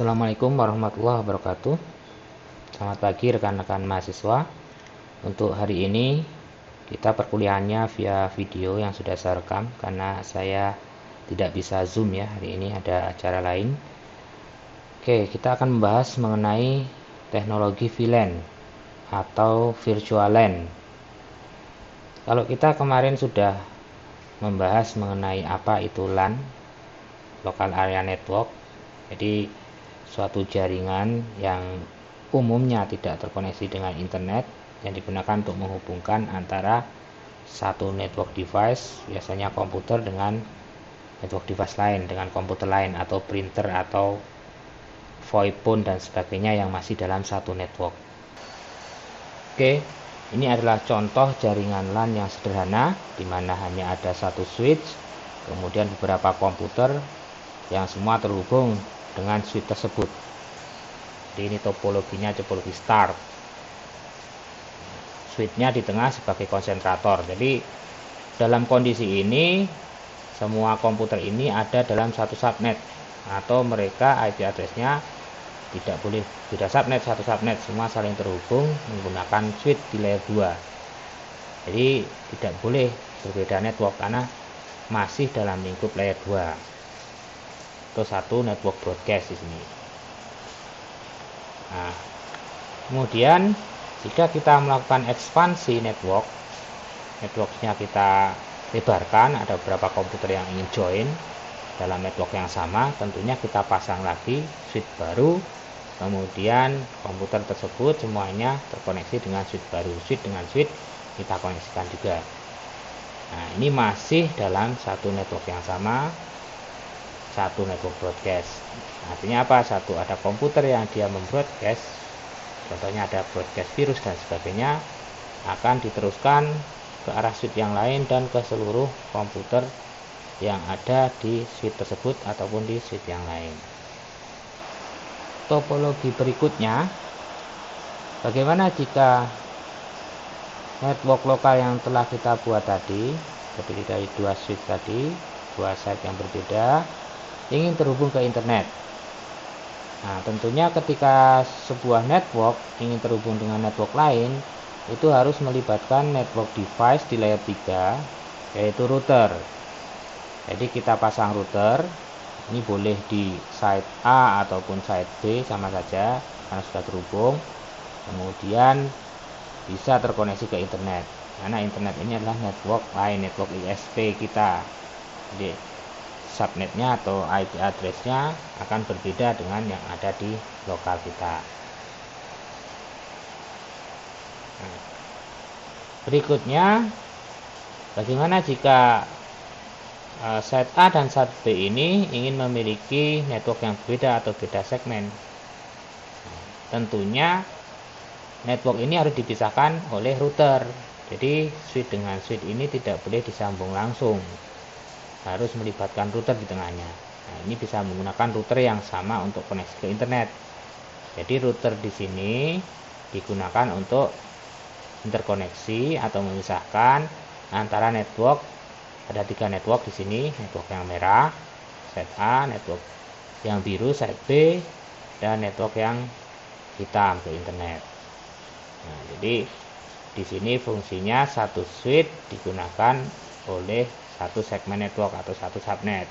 Assalamualaikum warahmatullahi wabarakatuh. Selamat pagi rekan-rekan mahasiswa. Untuk hari ini kita perkuliahannya via video yang sudah saya rekam karena saya tidak bisa Zoom ya. Hari ini ada acara lain. Oke, kita akan membahas mengenai teknologi VLAN atau Virtual LAN. Kalau kita kemarin sudah membahas mengenai apa itu LAN, Local Area Network. Jadi suatu jaringan yang umumnya tidak terkoneksi dengan internet yang digunakan untuk menghubungkan antara satu network device, biasanya komputer, dengan network device lain, dengan komputer lain atau printer atau VoIP phone dan sebagainya yang masih dalam satu network. Oke, ini adalah contoh jaringan LAN yang sederhana di mana hanya ada satu switch, kemudian beberapa komputer yang semua terhubung dengan switch tersebut. Jadi ini topologinya topologi start. Switchnya di tengah sebagai konsentrator. Jadi dalam kondisi ini semua komputer ini ada dalam satu subnet, atau mereka IP address-nya tidak boleh beda subnet, satu subnet, semua saling terhubung menggunakan switch di layer 2. Jadi tidak boleh berbeda network karena masih dalam lingkup layer 2. Itu satu network broadcast di sini. Nah, kemudian jika kita melakukan ekspansi networknya kita lebarkan, ada beberapa komputer yang ingin join dalam network yang sama, tentunya kita pasang lagi switch baru, kemudian komputer tersebut semuanya terkoneksi dengan switch baru, switch dengan switch kita koneksikan juga. Nah, ini masih dalam satu network yang sama, satu network broadcast. Artinya apa? Satu, ada komputer yang dia membroadcast, contohnya ada broadcast virus dan sebagainya, akan diteruskan ke arah switch yang lain dan ke seluruh komputer yang ada di switch tersebut ataupun di switch yang lain. Topologi berikutnya, bagaimana jika network lokal yang telah kita buat tadi, terdiri dari dua switch tadi, dua site yang berbeda, ingin terhubung ke internet. Nah, tentunya ketika sebuah network ingin terhubung dengan network lain, itu harus melibatkan network device di layer 3, yaitu router. Jadi kita pasang router, ini boleh di site A ataupun site B, sama saja karena sudah terhubung. Kemudian bisa terkoneksi ke internet, karena internet ini adalah network lain, network ISP kita. Jadi subnetnya atau IP address-nya akan berbeda dengan yang ada di lokal kita. Nah, berikutnya, bagaimana jika site A dan site B ini ingin memiliki network yang berbeda atau beda segmen? Tentunya network ini harus dipisahkan oleh router. Jadi switch dengan switch ini tidak boleh disambung langsung, harus melibatkan router di tengahnya. Nah, ini bisa menggunakan router yang sama untuk koneksi ke internet. Jadi router di sini digunakan untuk interkoneksi atau memisahkan antara network. Ada 3 network di sini, network yang merah site A, network yang biru site B, dan network yang hitam ke internet. Nah, jadi di sini fungsinya satu switch digunakan oleh satu segmen network atau satu subnet.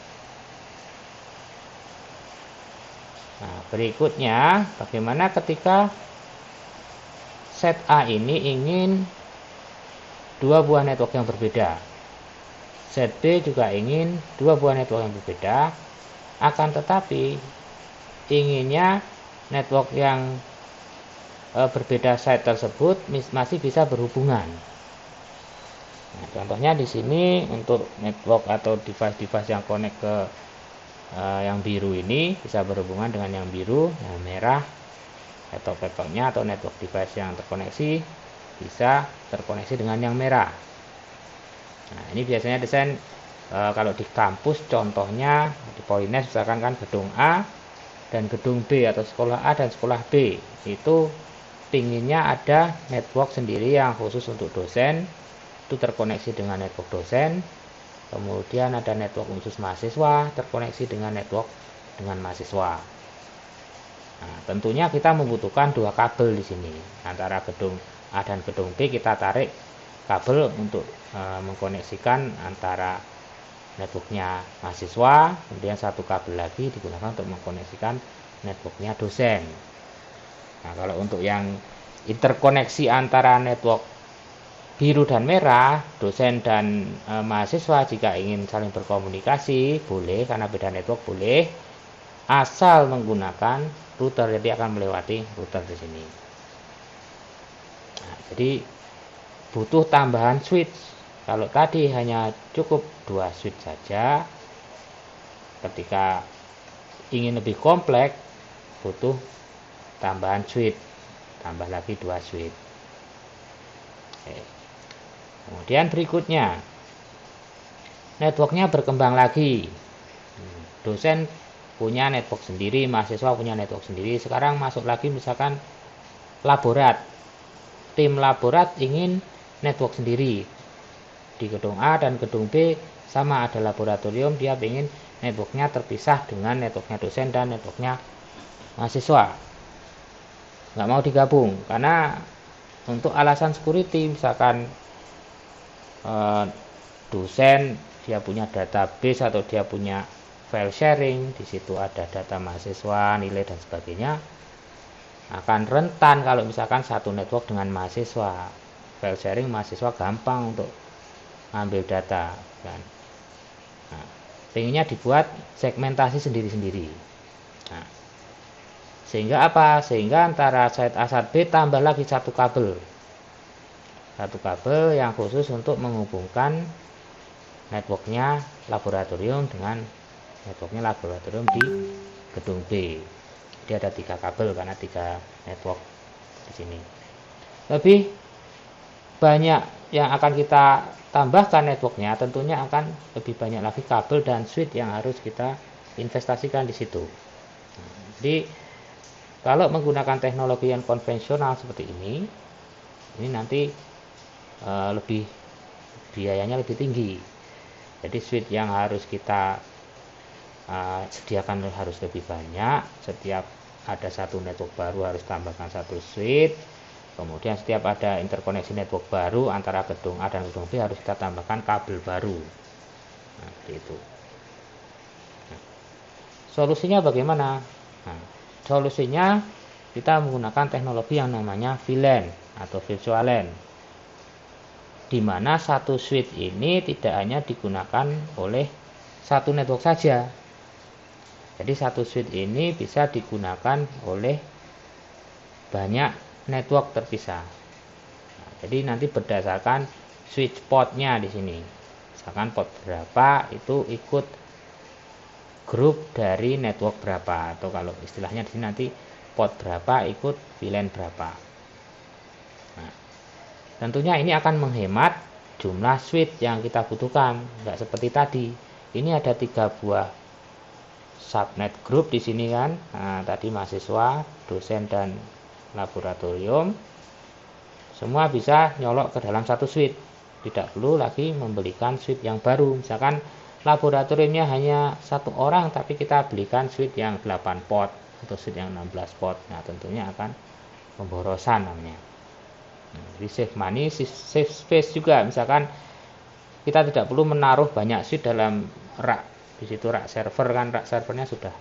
Nah, berikutnya, bagaimana ketika set A ini ingin dua buah network yang berbeda, set B juga ingin dua buah network yang berbeda, akan tetapi inginnya network yang berbeda site tersebut masih bisa berhubungan. Nah, contohnya di sini untuk network atau device-device yang connect ke yang biru ini bisa berhubungan dengan yang biru, yang merah laptop-laptopnya atau network device yang terkoneksi bisa terkoneksi dengan yang merah. Nah, ini biasanya desain kalau di kampus, contohnya di Polines misalkan kan gedung A dan gedung B, atau sekolah A dan sekolah B, itu pinginnya ada network sendiri yang khusus untuk dosen, itu terkoneksi dengan network dosen. Kemudian ada network khusus mahasiswa terkoneksi dengan network dengan mahasiswa. Nah, tentunya kita membutuhkan dua kabel di sini antara gedung A dan gedung B. Kita tarik kabel untuk mengkoneksikan antara networknya mahasiswa, kemudian satu kabel lagi digunakan untuk mengkoneksikan networknya dosen. Nah, kalau untuk yang interkoneksi antara network biru dan merah, dosen dan mahasiswa jika ingin saling berkomunikasi boleh, karena beda network boleh, asal menggunakan router. Jadi akan melewati router di sini. Nah, jadi butuh tambahan switch. Kalau tadi hanya cukup 2 switch saja, ketika ingin lebih kompleks butuh tambahan switch, tambah lagi 2 switch. Oke. Kemudian berikutnya, networknya berkembang lagi. Dosen punya network sendiri, mahasiswa punya network sendiri. Sekarang masuk lagi misalkan laborat. Tim laborat ingin network sendiri. Di gedung A dan gedung B sama ada laboratorium, dia ingin networknya terpisah dengan networknya dosen dan networknya mahasiswa. Nggak mau digabung karena untuk alasan security, misalkan dosen dia punya database atau dia punya file sharing, di situ ada data mahasiswa, nilai dan sebagainya, akan rentan kalau misalkan satu network dengan mahasiswa. File sharing mahasiswa gampang untuk ambil data kan. Nah, pengennya dibuat segmentasi sendiri-sendiri. Nah, sehingga apa? Sehingga antara site A site B tambah lagi satu kabel yang khusus untuk menghubungkan networknya laboratorium dengan networknya laboratorium di gedung B. Jadi ada 3 kabel karena 3 network di sini. Lebih banyak yang akan kita tambahkan networknya, tentunya akan lebih banyak lagi kabel dan switch yang harus kita investasikan di situ. Jadi kalau menggunakan teknologi yang konvensional seperti ini nanti lebih biayanya lebih tinggi. Jadi switch yang harus kita sediakan harus lebih banyak. Setiap ada satu network baru harus tambahkan satu switch. Kemudian setiap ada interkoneksi network baru antara gedung A dan gedung B harus kita tambahkan kabel baru. Nah, seperti itu. Nah, solusinya bagaimana? Nah, solusinya kita menggunakan teknologi yang namanya VLAN atau Virtual LAN, di mana satu switch ini tidak hanya digunakan oleh satu network saja. Jadi satu switch ini bisa digunakan oleh banyak network terpisah. Nah, jadi nanti berdasarkan switch portnya di sini. Misalkan port berapa itu ikut grup dari network berapa, atau kalau istilahnya di sini nanti port berapa ikut VLAN berapa. Nah, tentunya ini akan menghemat jumlah switch yang kita butuhkan. Enggak seperti tadi. Ini ada 3 buah subnet group di sini kan. Nah, tadi mahasiswa, dosen dan laboratorium semua bisa nyolok ke dalam satu switch. Tidak perlu lagi membelikan switch yang baru. Misalkan laboratoriumnya hanya 1 orang tapi kita belikan switch yang 8 port atau switch yang 16 port. Nah, tentunya akan pemborosan namanya. Jadi save money, save space juga. Misalkan kita tidak perlu menaruh banyak switch dalam rak. Di situ rak server kan, rak servernya sudah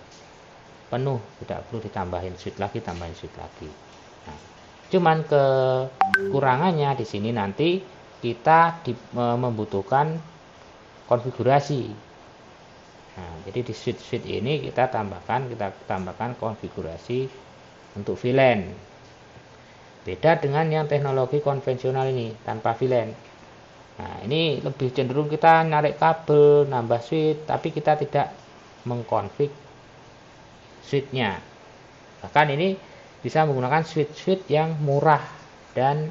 penuh, tidak perlu ditambahin switch lagi, tambahin switch lagi. Nah, cuman kekurangannya di sini nanti kita membutuhkan konfigurasi. Nah, jadi di switch ini kita tambahkan konfigurasi untuk VLAN. Beda dengan yang teknologi konvensional ini tanpa VLAN. Nah, ini lebih cenderung kita narik kabel, nambah switch, tapi kita tidak mengkonfig switchnya. Bahkan ini bisa menggunakan switch yang murah dan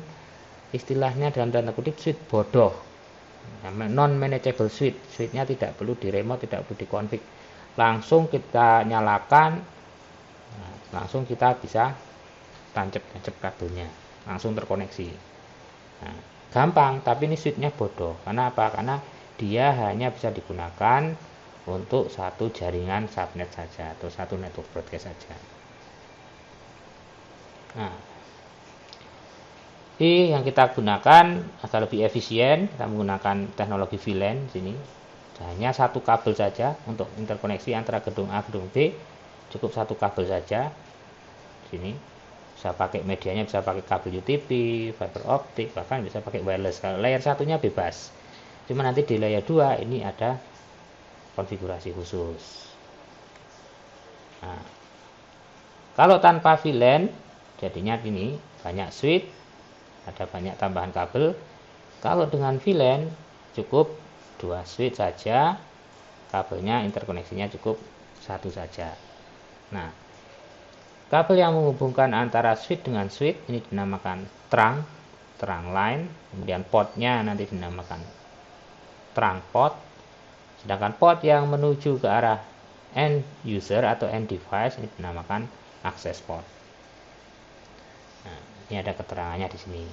istilahnya dalam tanda kutip switch bodoh, non manageable switch. Switchnya tidak perlu di remote, tidak perlu dikonfig, langsung kita nyalakan, langsung kita bisa tancap kabelnya, langsung terkoneksi. Nah, gampang, tapi ini switchnya bodoh. Karena apa? Karena dia hanya bisa digunakan untuk satu jaringan subnet saja atau satu network broadcast saja. Nah, yang kita gunakan agar lebih efisien, kita menggunakan teknologi VLAN sini. Hanya satu kabel saja untuk interkoneksi antara gedung A gedung B, cukup satu kabel saja. Sini bisa pakai medianya, bisa pakai kabel UTP, fiber optik, bahkan bisa pakai wireless. Kalau layer satunya bebas. Cuma nanti di layer 2 ini ada konfigurasi khusus. Nah, kalau tanpa VLAN jadinya ini banyak switch, ada banyak tambahan kabel. Kalau dengan VLAN cukup 2 switch saja, kabelnya interkoneksinya cukup satu saja. Nah, kabel yang menghubungkan antara switch dengan switch ini dinamakan terang line, kemudian portnya nanti dinamakan terang port. Sedangkan port yang menuju ke arah end user atau end device ini dinamakan access port. Nah, ini ada keterangannya di sini.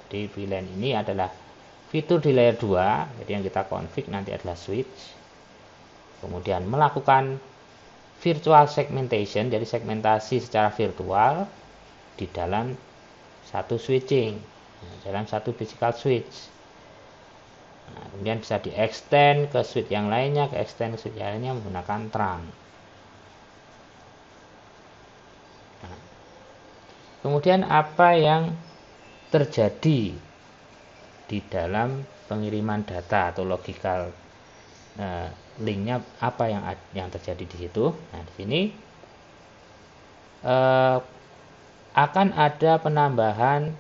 Jadi VLAN ini adalah fitur di layer 2, jadi yang kita config nanti adalah switch. Kemudian melakukan virtual segmentation, jadi segmentasi secara virtual di dalam satu switching, dalam satu physical switch. Nah, kemudian bisa di extend ke switch yang lainnya, menggunakan terang. Nah, kemudian apa yang terjadi di dalam pengiriman data atau logical linknya, apa yang terjadi di situ. Nah, di sini akan ada penambahan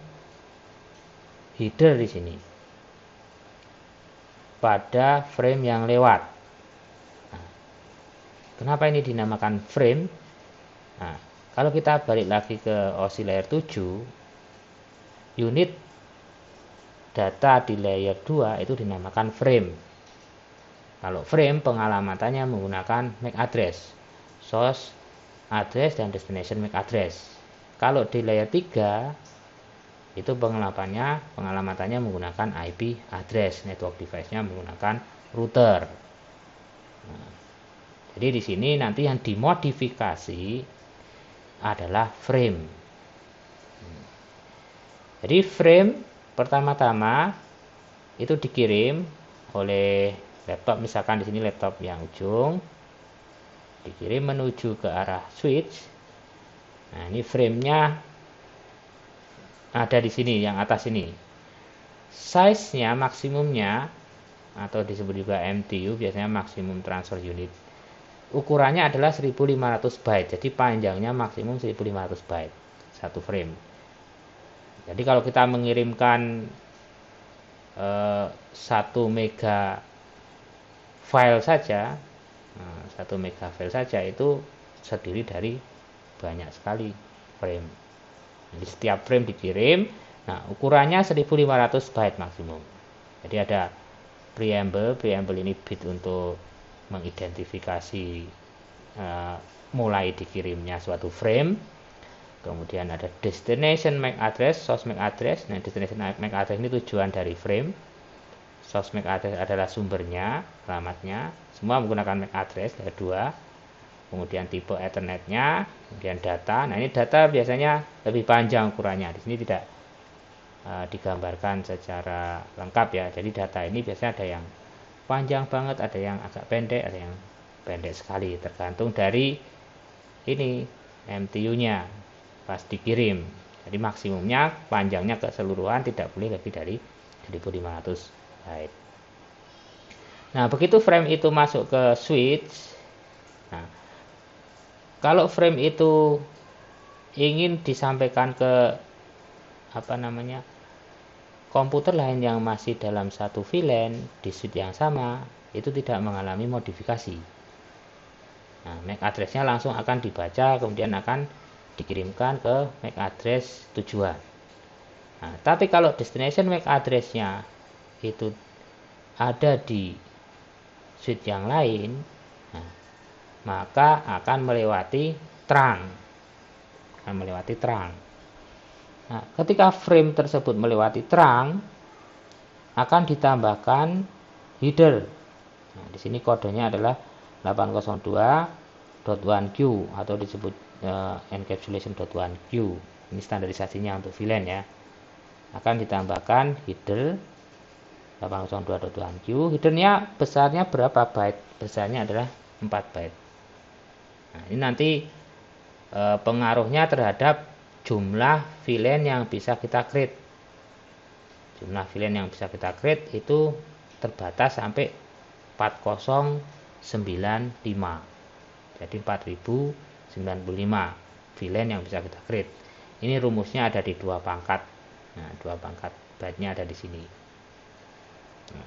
header di sini pada frame yang lewat. Nah, kenapa ini dinamakan frame? Nah, kalau kita balik lagi ke OSI layer 7, unit data di layer 2 itu dinamakan frame. Kalau frame pengalamannya menggunakan MAC address, source address dan destination MAC address. Kalau di layer 3 itu pengalamannya menggunakan IP address, network device-nya menggunakan router. Nah, jadi di sini nanti yang dimodifikasi adalah frame. Jadi frame pertama-tama itu dikirim oleh laptop, misalkan di sini laptop yang ujung, dikirim menuju ke arah switch. Nah, ini framenya ada di sini, yang atas ini. Size-nya maksimumnya atau disebut juga MTU, biasanya maksimum transfer unit. Ukurannya adalah 1500 byte, jadi panjangnya maksimum 1500 byte satu frame. Jadi kalau kita mengirimkan 1 mega file saja, 1 mega file saja itu terdiri dari banyak sekali frame. Jadi setiap frame dikirim, nah ukurannya 1500 byte maksimum. Jadi ada preamble ini bit untuk mengidentifikasi mulai dikirimnya suatu frame. Kemudian ada destination MAC address, source MAC address. Nah, destination MAC address ini tujuan dari frame. Source MAC address adalah sumbernya, alamatnya. Semua menggunakan MAC address layer 2. Kemudian tipe Ethernetnya, kemudian data. Nah, ini data biasanya lebih panjang ukurannya. Di sini tidak digambarkan secara lengkap ya. Jadi data ini biasanya ada yang panjang banget, ada yang agak pendek, ada yang pendek sekali, tergantung dari ini MTU-nya pas dikirim. Jadi maksimumnya panjangnya keseluruhan tidak boleh lebih dari 1500 byte. Nah, begitu frame itu masuk ke switch. Nah, kalau frame itu ingin disampaikan ke komputer lain yang masih dalam satu VLAN di switch yang sama, itu tidak mengalami modifikasi. Nah, MAC address-nya langsung akan dibaca, kemudian akan dikirimkan ke MAC address tujuan. Nah, tapi kalau destination MAC address-nya itu ada di switch yang lain, nah, maka akan melewati terang. Nah, ketika frame tersebut melewati terang, akan ditambahkan header. Nah, di sini kodenya adalah 802 .1q atau disebut encapsulation.1q. Ini standarisasinya untuk VLAN ya. Akan ditambahkan header 802.1q. Headernya besarnya berapa byte? Besarnya adalah 4 byte. Nah, ini nanti pengaruhnya terhadap jumlah VLAN yang bisa kita create. Jumlah VLAN yang bisa kita create itu terbatas sampai 4095. Jadi 4095 VLAN yang bisa kita create. Ini rumusnya ada di 2 pangkat. Nah, 2 pangkat byte-nya ada di sini. Nah,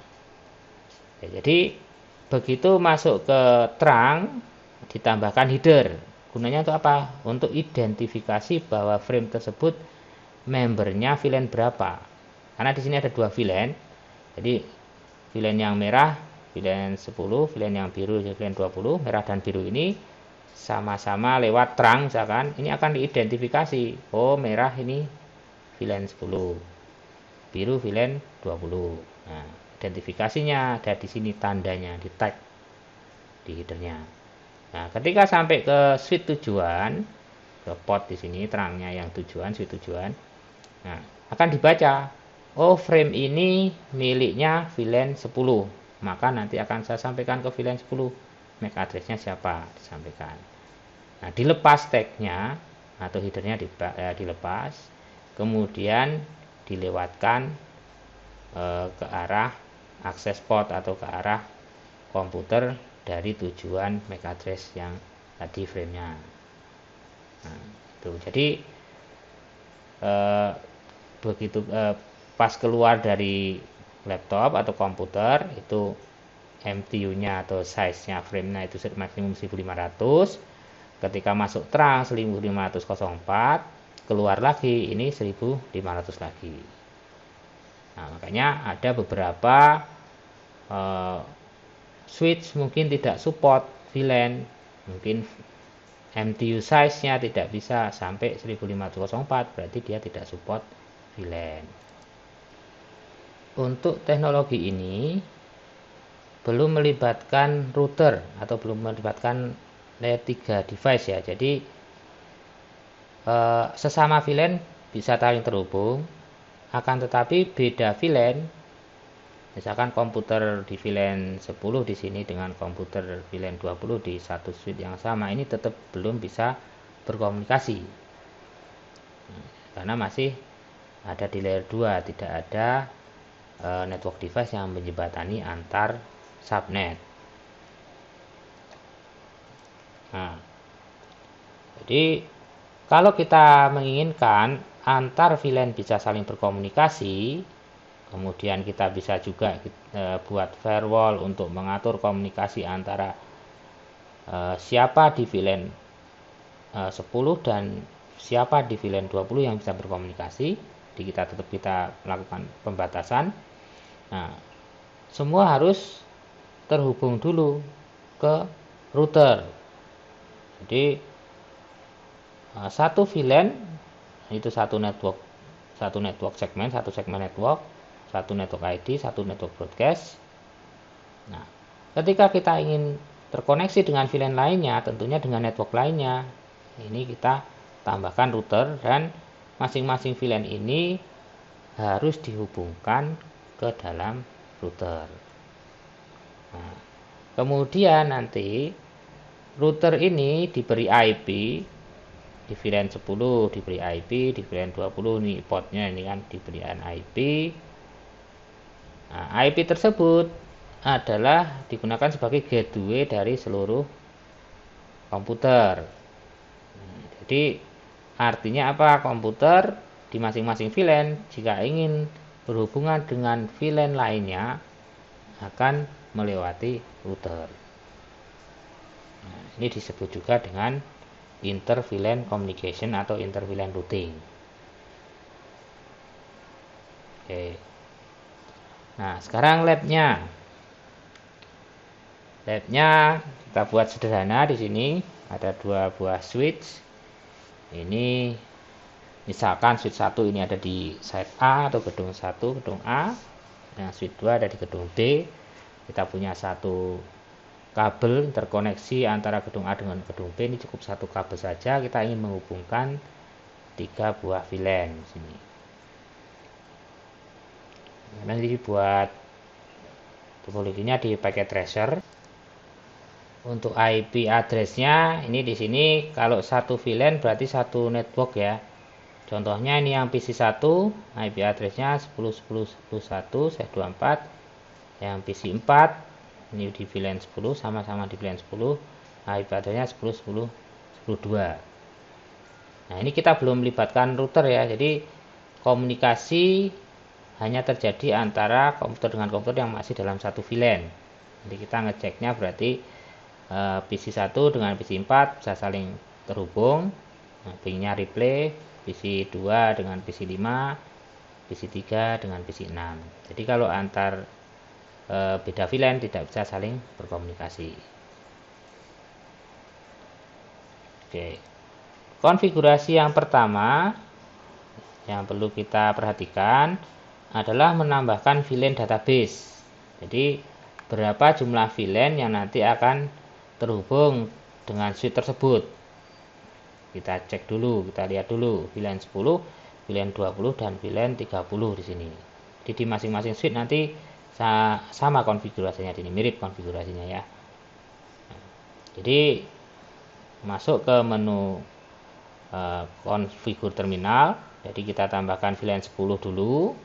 jadi begitu masuk ke terang ditambahkan header. Gunanya untuk apa? Untuk identifikasi bahwa frame tersebut membernya VLAN berapa. Karena di sini ada 2 VLAN. Jadi VLAN yang merah VLAN 10, VLAN yang biru VLAN 20. Merah dan biru ini sama-sama lewat terang misalkan. Ini akan diidentifikasi. Oh, merah ini VLAN 10, biru VLAN 20. Nah, identifikasinya ada di sini, tandanya di tag di headernya. Nah, ketika sampai ke switch tujuan, ke port di sini terangnya yang tujuan, switch tujuan. Nah, akan dibaca, oh frame ini miliknya VLAN 10. Maka nanti akan saya sampaikan ke VLAN 10. MAC address-nya siapa? Disampaikan. Nah, dilepas tag-nya atau headernya dilepas, kemudian dilewatkan ke arah akses port atau ke arah komputer dari tujuan MAC address yang tadi frame-nya. Nah, itu. Jadi begitu pas keluar dari laptop atau komputer itu MTU-nya atau size-nya frame-nya itu maksimum 1500. Ketika masuk terang 1504, keluar lagi ini 1500 lagi. Nah, makanya ada beberapa switch mungkin tidak support VLAN, mungkin MTU size-nya tidak bisa sampai 1504, berarti dia tidak support VLAN. Untuk teknologi ini belum melibatkan router atau belum melibatkan layer 3 device ya. Jadi sesama VLAN bisa saling terhubung, akan tetapi beda VLAN. Misalkan komputer di VLAN 10 di sini dengan komputer VLAN 20 di satu switch yang sama, ini tetap belum bisa berkomunikasi. Karena masih ada di layer 2, tidak ada network device yang menjembatani antar subnet. Nah, jadi kalau kita menginginkan antar VLAN bisa saling berkomunikasi, kemudian kita bisa juga buat firewall untuk mengatur komunikasi antara siapa di VLAN 10 dan siapa di VLAN 20 yang bisa berkomunikasi. Jadi kita tetap melakukan pembatasan. Nah, semua harus terhubung dulu ke router. Jadi satu VLAN itu satu network segmen, satu segmen network, satu network ID, satu network broadcast. Nah, ketika kita ingin terkoneksi dengan VLAN lainnya, tentunya dengan network lainnya, ini kita tambahkan router dan masing-masing VLAN ini harus dihubungkan ke dalam router. Nah, kemudian nanti router ini diberi IP, di VLAN 10 diberi IP, di VLAN 20 nih portnya ini kan diberikan IP. Nah, IP tersebut adalah digunakan sebagai gateway dari seluruh komputer. Jadi artinya apa? Komputer di masing-masing VLAN jika ingin berhubungan dengan VLAN lainnya akan melewati router. Nah, ini disebut juga dengan inter VLAN communication atau inter VLAN routing. Oke. Nah, sekarang labnya kita buat sederhana. Di sini ada 2 buah switch. Ini misalkan switch 1 ini ada di side A atau gedung 1, gedung A. Yang switch 2 ada di gedung B. Kita punya satu kabel interkoneksi antara gedung A dengan gedung B. Ini cukup satu kabel saja, kita ingin menghubungkan 3 buah VLAN di sini. Nanti buat topologinya di paket tracer. Untuk IP address-nya ini di sini kalau satu VLAN berarti satu network ya. Contohnya ini yang PC1 IP address-nya 10.10.10.1/24. Yang PC4 ini di VLAN 10 sama-sama di VLAN 10. IP address-nya 10.10.10.2. Nah, ini kita belum melibatkan router ya. Jadi komunikasi hanya terjadi antara komputer dengan komputer yang masih dalam satu VLAN. Jadi kita ngeceknya berarti PC1 dengan PC4 bisa saling terhubung. Nah, pingnya replay, PC2 dengan PC5, PC3 dengan PC6. Jadi kalau antar beda VLAN tidak bisa saling berkomunikasi. Oke. Konfigurasi yang pertama yang perlu kita perhatikan adalah menambahkan VLAN database. Jadi berapa jumlah VLAN yang nanti akan terhubung dengan switch tersebut. Kita cek dulu, kita lihat dulu VLAN 10, VLAN 20 dan VLAN 30 di sini. Jadi di masing-masing switch nanti sama konfigurasinya, ini mirip konfigurasinya ya. Jadi masuk ke menu konfigur terminal. Jadi kita tambahkan VLAN 10 dulu.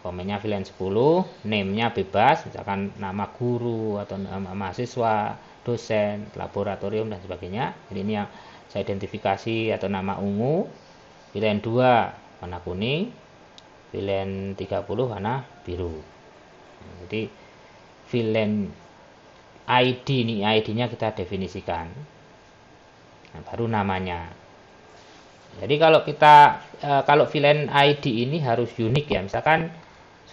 Komennya VLAN 10, name-nya bebas, misalkan nama guru atau nama mahasiswa, dosen, laboratorium dan sebagainya. Jadi ini yang saya identifikasi atau nama ungu. VLAN 2 warna kuning, VLAN 30 warna biru. Jadi VLAN ID ini ID-nya kita definisikan. Nah, baru namanya. Jadi kalau VLAN ID ini harus unik ya. Misalkan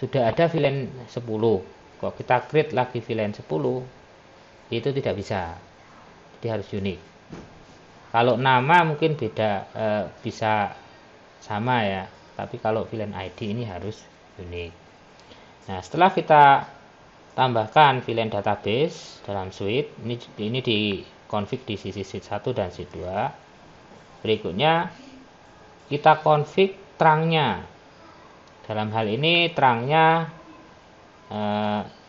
sudah ada VLAN 10, kok kita create lagi VLAN 10, itu tidak bisa. Jadi harus unik. Kalau nama mungkin beda, bisa sama ya, tapi kalau VLAN ID ini harus unik. Nah, setelah kita tambahkan VLAN database dalam suite, ini di config di sisi suite 1 dan suite 2. Berikutnya kita config terangnya. Dalam hal ini terangnya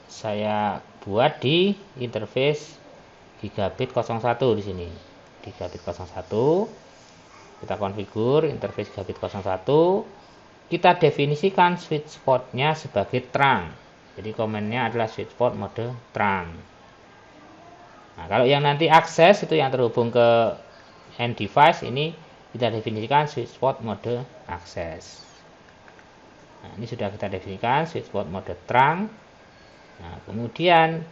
saya buat di interface gigabit 01 di sini. Gigabit 01. Kita konfigur interface gigabit 01. Kita definisikan switch spot-nya sebagai terang. Jadi komennya adalah switch spot mode terang. Nah, kalau yang nanti akses itu yang terhubung ke end device, ini kita definisikan switch spot mode akses. Nah, ini sudah kita definisikan switch spot mode terang. Nah, kemudian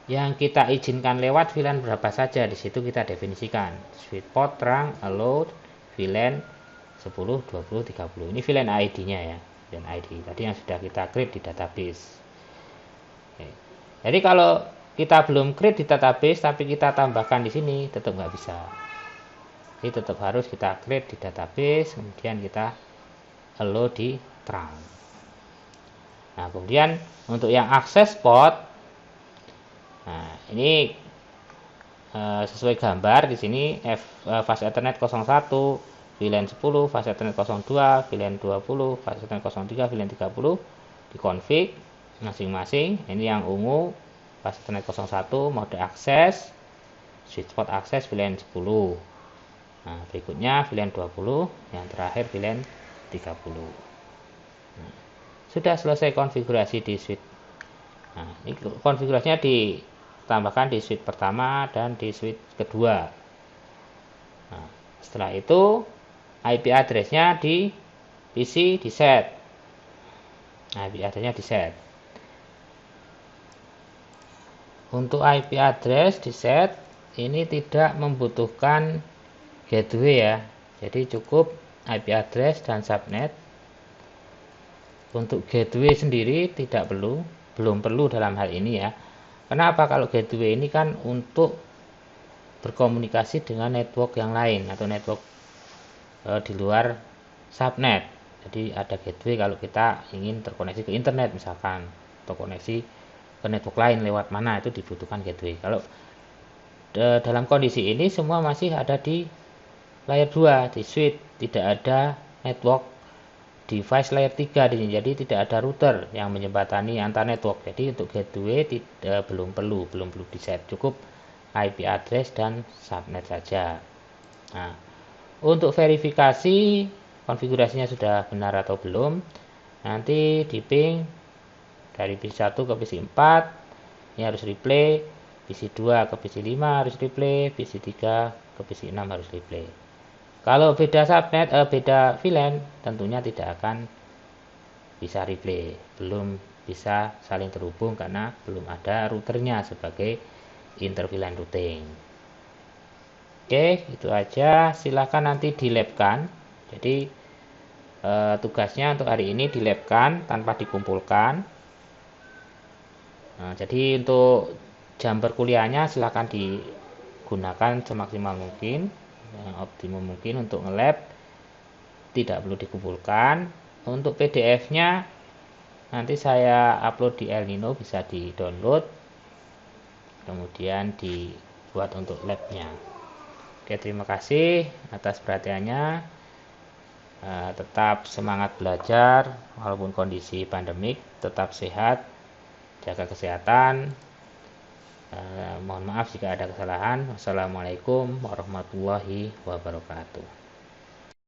yang kita izinkan lewat VLAN berapa saja, di situ kita definisikan switch spot terang allowed VLAN 10, 20, 30. Ini VLAN ID-nya ya, VLAN ID tadi yang sudah kita create di database. Oke. Jadi kalau kita belum create di database tapi kita tambahkan di sini, tetap nggak bisa. Jadi tetap harus kita create di database, kemudian kita allow di terang. Nah, kemudian untuk yang akses port, nah ini sesuai gambar di sini fast Ethernet 01, VLAN 10, fast Ethernet 02, VLAN 20, fast Ethernet 03, VLAN 30 dikonfig masing-masing. Ini yang ungu fast Ethernet 01 mode akses, switch port akses VLAN 10. Nah, berikutnya VLAN 20, yang terakhir VLAN 30. Nah, sudah selesai konfigurasi di switch. Nah, ini konfigurasinya ditambahkan di switch pertama dan di switch kedua. Nah, setelah itu IP address-nya di PC di set. Nah, IP address-nya di set. Untuk IP address di set ini tidak membutuhkan gateway ya. Jadi cukup IP address dan subnet. Untuk gateway sendiri belum perlu dalam hal ini ya. Kenapa? Kalau gateway ini kan untuk berkomunikasi dengan network yang lain atau network di luar subnet. Jadi ada gateway kalau kita ingin terkoneksi ke internet misalkan, atau koneksi ke network lain lewat mana, itu dibutuhkan gateway. Kalau dalam kondisi ini semua masih ada di layer 2 di switch, tidak ada network device layer 3 di sini. Jadi tidak ada router yang menjembatani antar network. Jadi untuk gateway belum perlu di set, cukup IP address dan subnet saja. Nah, untuk verifikasi konfigurasinya sudah benar atau belum, nanti di ping dari PC 1 ke PC 4 ini harus replay, PC 2 ke PC 5 harus replay, PC 3 ke PC 6 harus replay. Kalau beda subnet, beda VLAN, tentunya tidak akan bisa replay, belum bisa saling terhubung karena belum ada routernya sebagai inter VLAN routing. Oke, itu aja. Silahkan nanti dilabkan. Jadi tugasnya untuk hari ini dilabkan tanpa dikumpulkan. Nah, jadi untuk jam perkuliahannya silahkan digunakan semaksimal mungkin, yang optimum mungkin untuk nge-lab, tidak perlu dikumpulkan. Untuk PDF-nya nanti saya upload di El Nino, bisa di-download, kemudian dibuat untuk lab-nya. Oke, terima kasih atas perhatiannya. Tetap semangat belajar walaupun kondisi pandemik, tetap sehat, jaga kesehatan. Mohon maaf jika ada kesalahan. Wassalamualaikum warahmatullahi wabarakatuh.